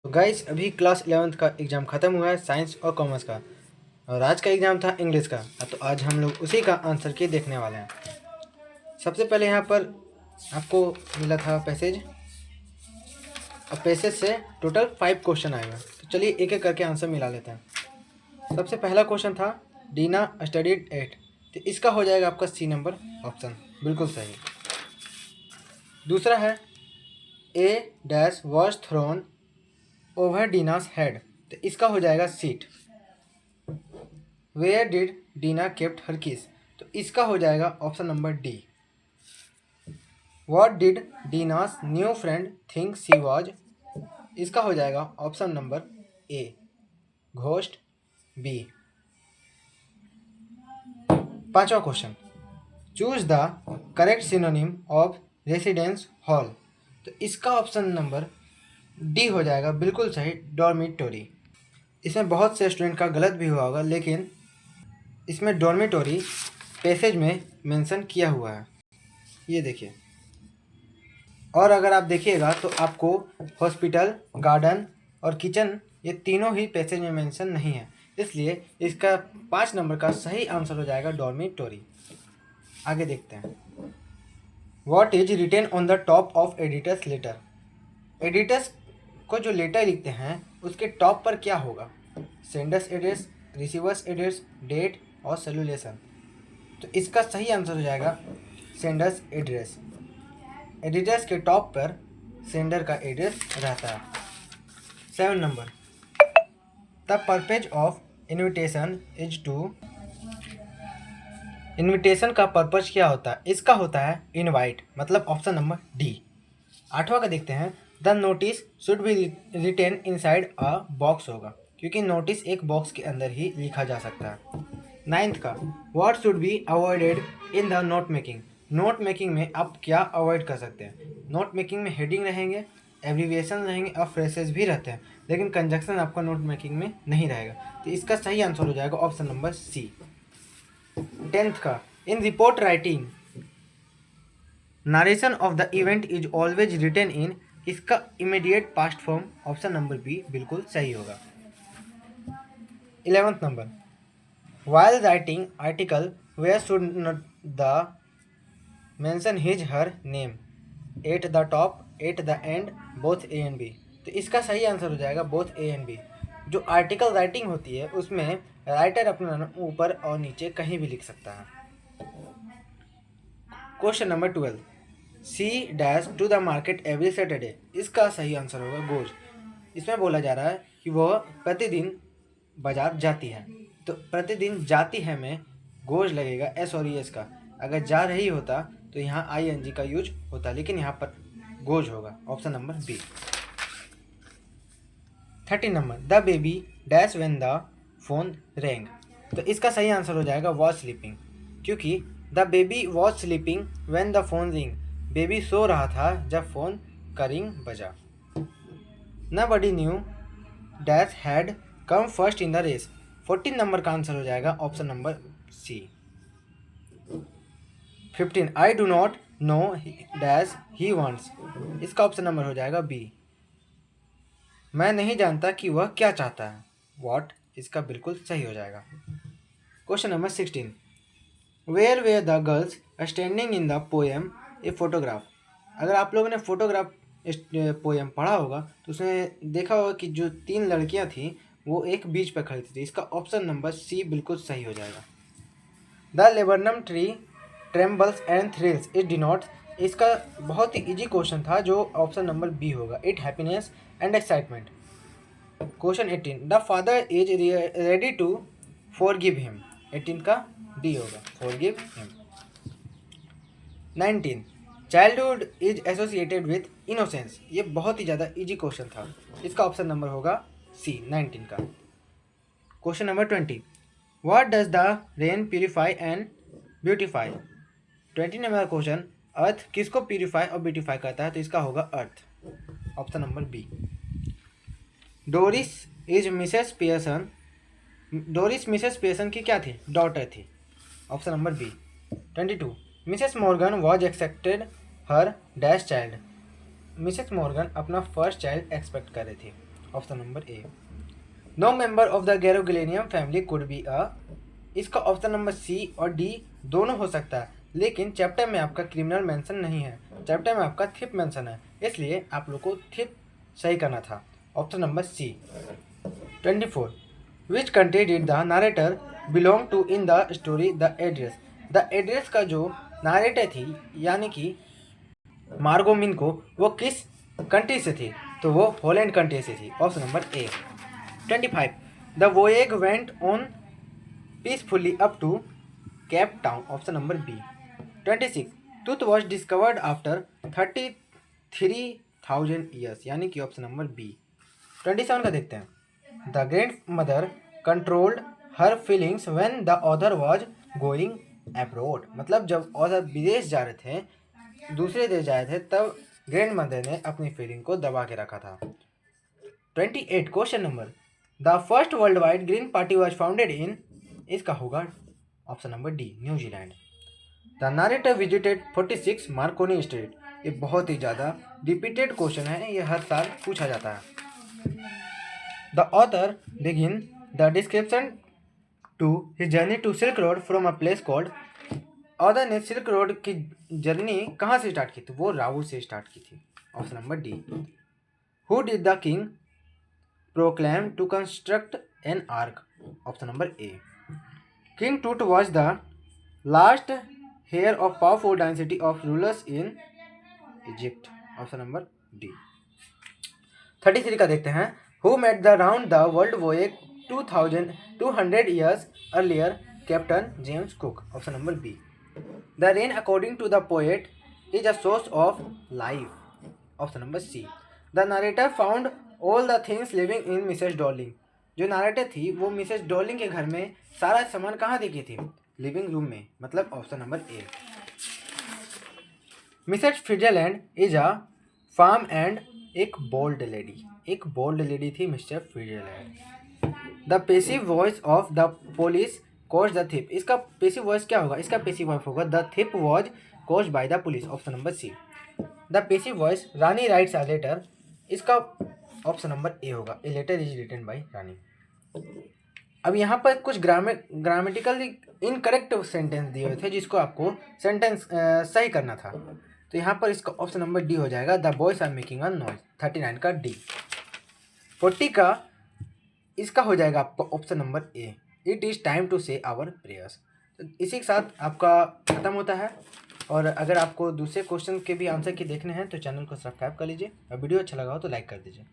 तो गाइस अभी class 11th का एग्ज़ाम ख़त्म हुआ है साइंस और कॉमर्स का, और आज का एग्ज़ाम था इंग्लिश का। तो आज हम लोग उसी का आंसर की देखने वाले हैं। सबसे पहले यहाँ पर आपको मिला था पैसेज, और पैसेज से टोटल 5 क्वेश्चन आएगा। तो चलिए एक एक करके आंसर मिला लेते हैं। सबसे पहला क्वेश्चन था डीना स्टडीड एट, तो इसका हो जाएगा आपका सी नंबर ऑप्शन, बिल्कुल सही। दूसरा है a dash was thrown over Dina's head, तो इसका हो जाएगा seat. Where did Dina kept her keys, तो इसका हो जाएगा option number D. What did Dina's new friend think she was, इसका हो जाएगा option number A ghost B. पांचवा question, choose the correct synonym of residence hall, तो इसका ऑप्शन नंबर डी हो जाएगा, बिल्कुल सही, डॉर्मिटोरी। इसमें बहुत से स्टूडेंट का गलत भी हुआ होगा, लेकिन इसमें डॉर्मिटोरी पैसेज में मेंशन किया हुआ है, ये देखिए। और अगर आप देखिएगा तो आपको हॉस्पिटल, गार्डन और किचन, ये तीनों ही पैसेज में मेंशन नहीं है, इसलिए इसका 5 नंबर का सही आंसर हो जाएगा डॉर्मिटोरी। आगे देखते हैं। What is written on the top of editor's letter, editor's को जो लेटर लिखते हैं उसके टॉप पर क्या होगा? Sender's address, receiver's address, date और सेलुलेशन, तो इसका सही आंसर हो जाएगा सेंडर्स एड्रेस। एडिटर्स के टॉप पर सेंडर का एड्रेस रहता है। 7 number, the purpose of invitation is to, invitation का पर्पज क्या होता है? इसका होता है इनवाइट, मतलब ऑप्शन नंबर डी। 8वां का देखते हैं, the notice should be written inside a box होगा, क्योंकि नोटिस एक बॉक्स के अंदर ही लिखा जा सकता है। 9th का, what should be avoided in the note making, note making में आप क्या अवॉइड कर सकते हैं? नोट मेकिंग में हेडिंग रहेंगे, एब्रीविएशन रहेंगे और फ्रेसेस भी रहते हैं, लेकिन कंजक्शन आपका नोट मेकिंग में नहीं रहेगा, तो इसका सही आंसर हो जाएगा ऑप्शन नंबर सी। 10th का, in report writing narration of the event is always written in, इसका immediate past form option number B बिल्कुल सही होगा। 11th number, while writing article where should not the mention his her name, at the top, at the end, both A and B, तो इसका सही answer हो जाएगा both A and B. जो article writing होती है उसमें राइटर अपना नाम ऊपर और नीचे कहीं भी लिख सकता है। Question number 12, C dash to the market every Saturday, इसका सही आंसर होगा गोज। इसमें बोला जा रहा है कि वह प्रतिदिन बाजार जाती है, तो प्रतिदिन जाती है में गोज लगेगा एस और एस का। अगर जा रही होता तो यहाँ आई एन जी का यूज होता, लेकिन यहाँ पर गोज होगा, option number B. 13 number, the baby dash when the phone rang, तो इसका सही आंसर हो जाएगा वॉज स्लीपिंग, क्योंकि the baby was sleeping when the phone ring, baby सो रहा था जब फोन का रिंग बजा। Nobody knew dash had come first in the race, 14 number का आंसर हो जाएगा option number C. 15, I do not know dash he wants, इसका ऑप्शन नंबर हो जाएगा बी। मैं नहीं जानता कि वह क्या चाहता है, वॉट, इसका बिल्कुल सही हो जाएगा। Question number 16, where were the girls standing in the poem a photograph, अगर आप लोगों ने फोटोग्राफ पोएम पढ़ा होगा तो उसमें देखा होगा कि जो 3 लड़कियां थीं वो एक बीच पर खड़ी थी, इसका ऑप्शन नंबर सी बिल्कुल सही हो जाएगा। The laburnum tree trembles and thrills it denote, इसका बहुत ही इजी क्वेश्चन था जो ऑप्शन नंबर बी होगा, it happiness and excitement. Question 18, the father is ready to forgive him, 18 का डी होगा, forgive him. 19, childhood is associated with innocence, ये बहुत ही ज़्यादा इजी क्वेश्चन था, इसका ऑप्शन नंबर होगा सी 19 का। Question number 20, what does the rain purify and beautify, 20 number question, earth किसको प्यूरिफाई और ब्यूटिफाई करता है, तो इसका होगा earth, option number B. Doris is Mrs Pearson, Doris Mrs Pearson की क्या थी, डॉटर थी, option number B. 22, Mrs Morgan was expected her dash child, Mrs Morgan अपना फर्स्ट चाइल्ड एक्सपेक्ट कर रही थी, option number A. No member of the गैरोगिलेनियम family could be a, इसका option number सी और डी दोनों हो सकता है, लेकिन चैप्टर में आपका क्रिमिनल मेंशन नहीं है, चैप्टर में आपका थिप मेंशन है, इसलिए आप लोग को थिप सही करना था, option number C. 24 which country did the narrator belong to in the story the address. The address का जो नारेटर थी यानी कि मार्गो मिनको, वो किस कंट्री से थी, तो वो हॉलैंड कंट्री से थी, option number A. 25 the voyage went on peacefully up to Cape Town, option number B. 26 tooth was discovered after 33,000 years, यानी कि ऑप्शन नंबर बी। 27 का देखते हैं। The grandmother controlled her feelings when the author was going abroad, मतलब जब author विदेश जा रहे थे, दूसरे देश जा रहे थे, तब ग्रैंड मदर ने अपनी फीलिंग को दबा के रखा था। 28 question number the first world wide green party was founded in, इसका होगा option number D, New Zealand. The narrator visited 46 Markovnikov street, ये बहुत ही ज़्यादा रिपीटेड क्वेश्चन है, ये हर साल पूछा जाता है। The author begin the description to his journey to Silk Road from a place called, author ने सिल्क रोड की जर्नी कहाँ से स्टार्ट की थी, वो रावू से स्टार्ट की थी, option number D. Who did the king proclaim to construct an ark, option number A. King Tut was the last heir of powerful dynasty of rulers in Egypt, option number D. 33 का देखते हैं। Who made the round the world voyage 2200 years earlier, Captain James Cook, option number B. The rain according to the poet is a source of life, option number C. The narrator found all the things living in Mrs Darling, जो narrator थी वो Mrs Darling के घर में सारा सामान कहाँ देखी थी, लिविंग रूम में, मतलब option number A. Mrs Fitzgerald is a farm and एक बोल्ड लेडी, एक बोल्ड लेडी थी Mr Fitzgerald. The passive voice of the police caught the thief, इसका पेसिव वॉइस क्या होगा, इसका पेसिव वॉइस होगा the thief was caught by the police, option number C. The passive voice Rani writes a letter, इसका option number A होगा, a letter is written by Rani. अब यहाँ पर कुछ ग्रामेटिकल इनकरेक्ट सेंटेंस दिए हुए थे, जिसको आपको सेंटेंस सही करना था, तो यहाँ पर इसका ऑप्शन नंबर डी हो जाएगा, the boys are making a noise, 39 का डी। 40 का इसका हो जाएगा आपका option number A, it is time to say our prayers. तो इसी के साथ आपका खत्म होता है, और अगर आपको दूसरे क्वेश्चन के भी आंसर के देखने हैं तो चैनल को सब्सक्राइब कर लीजिए, और वीडियो अच्छा लगा हो तो लाइक कर दीजिए।